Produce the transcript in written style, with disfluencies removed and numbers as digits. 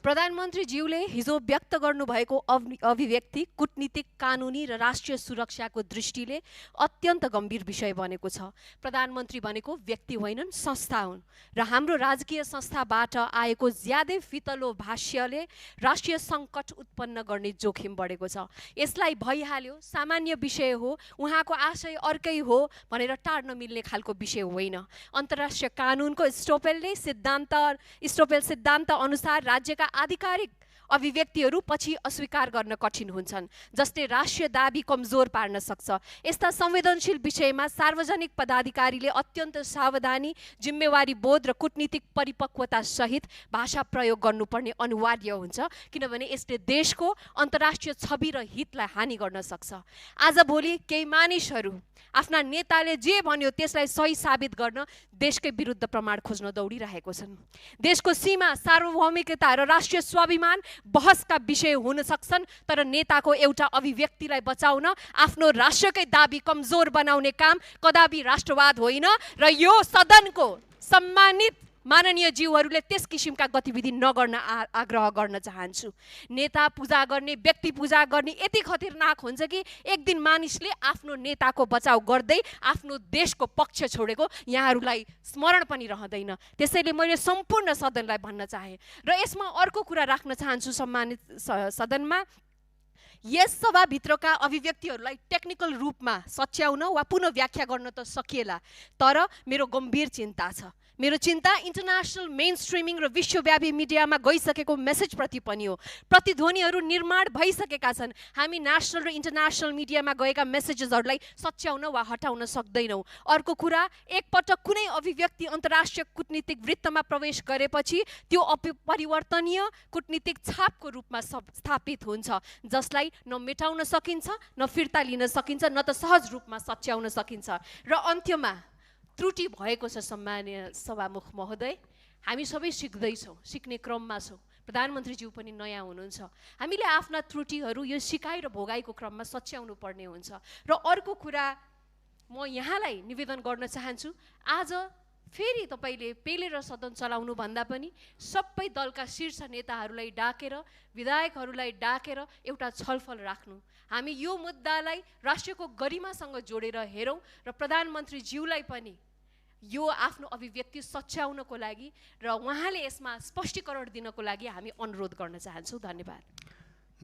प्रधानमन्त्रीज्यूले हिजो व्यक्त गर्नुभएको अभिव्यक्ति कूटनीतिक, कानुनी र राष्ट्रिय सुरक्षाको दृष्टिले अत्यन्त गम्भीर विषय बनेको छ। प्रधानमन्त्री भनेको व्यक्ति होइनन्, संस्था हुन् र हाम्रो राजकीय संस्थाबाट आएको ज्यादै फितलो भाष्यले राष्ट्रिय सङ्कट उत्पन्न गर्ने जोखिम बढेको छ। यसलाई भइहाल्यो, सामान्य विषय हो, उहाँको आशय अर्कै हो भनेर टार्न मिल्ने खालको विषय होइन। अन्तर्राष्ट्रिय कानुनको स्टोपेल सिद्धान्त अनुसार राज्यका आधिकारिक अभिव्यक्तिहरू पछि अस्वीकार गर्न कठिन हुन्छन्, जसले राष्ट्रिय दाबी कमजोर पार्न सक्छ। यस्ता संवेदनशील विषयमा सार्वजनिक पदाधिकारीले अत्यन्त सावधानी, जिम्मेवारी बोध र कूटनीतिक परिपक्वता सहित भाषा प्रयोग गर्नुपर्ने अनिवार्य हुन्छ, किनभने यसले देशको अन्तर्राष्ट्रिय छवि र हितलाई हानि गर्न सक्छ। आजभोलि केही मानिसहरू आफ्ना नेताले जे भन्यो त्यसलाई सही साबित गर्न देशकै विरुद्ध प्रमाण खोज्न दौडिरहेको छन्। देशको सीमा, सार्वभौमिकता र राष्ट्रिय स्वाभिमान बहसका विषय हुन सक्छन्, तर नेताको एउटा अभिव्यक्तिलाई बचाउन, आफ्नो राष्ट्रकै दाबी कमजोर बनाउने काम कदापि राष्ट्रवाद होइन र यो सदनको सम्मानित माननीय ज्यूहरूले त्यस किसिमका गतिविधि नगर्न आग्रह गर्न चाहन्छु। नेता पूजा गर्ने, व्यक्ति पूजा गर्ने यति खतरनाक हुन्छ कि एक दिन मानिसले आफ्नो नेताको बचाउ गर्दै आफ्नो देशको पक्ष छोडेको यहाँहरूलाई स्मरण पनि रहँदैन। त्यसैले मैले सम्पूर्ण सदनलाई भन्न चाहे र यसमा अर्को कुरा राख्न चाहन्छु। सम्मानित सदनमा यस सभाभित्रका अभिव्यक्तिहरूलाई टेक्निकल रूपमा सच्याउन वा पुनः व्याख्या गर्न त सकिएला, तर मेरो गम्भीर चिन्ता छ। मेरो चिन्ता इन्टरनेसनल मेन स्ट्रिमिङ र विश्वव्यापी मिडियामा गइसकेको मेसेजप्रति पनि हो। प्रतिध्वनिहरू निर्माण भइसकेका छन्। हामी नेसनल र इन्टरनेसनल मिडियामा गएका मेसेजेसहरूलाई सच्याउन वा हटाउन सक्दैनौँ। अर्को कुरा, एकपटक कुनै अभिव्यक्ति अन्तर्राष्ट्रिय कूटनीतिक वृत्तमा प्रवेश गरेपछि त्यो अपरिवर्तनीय कूटनीतिक छापको रूपमा स्थापित हुन्छ, जसलाई न मेटाउन सकिन्छ, न फिर्ता लिन सकिन्छ, न त सहज रूपमा सच्याउन सकिन्छ। र अन्त्यमा त्रुटि भएको छ। सम्मानीय सभामुख महोदय, हामी सबै सिक्दैछौँ, सिक्ने क्रममा छौँ। प्रधानमन्त्रीज्यू पनि नयाँ हुनुहुन्छ। हामीले आफ्ना त्रुटिहरू यो सिकाइ र भोगाइको क्रममा सच्याउनु पर्ने हुन्छ। र अर्को कुरा म यहाँलाई निवेदन गर्न चाहन्छु, आज फेरि तपाईँले पेलेर सदन चलाउनु भन्दा पनि सबै दलका शीर्ष नेताहरूलाई डाकेर, विधायकहरूलाई डाकेर एउटा छलफल राख्नु। हामी यो मुद्दालाई राष्ट्रको गरिमासँग जोडेर हेरौँ र प्रधानमन्त्रीज्यूलाई पनि यो आफ्नो अभिव्यक्ति सच्याउनको लागि र उहाँले यसमा स्पष्टीकरण दिनको लागि हामी अनुरोध गर्न चाहन्छौँ। धन्यवाद।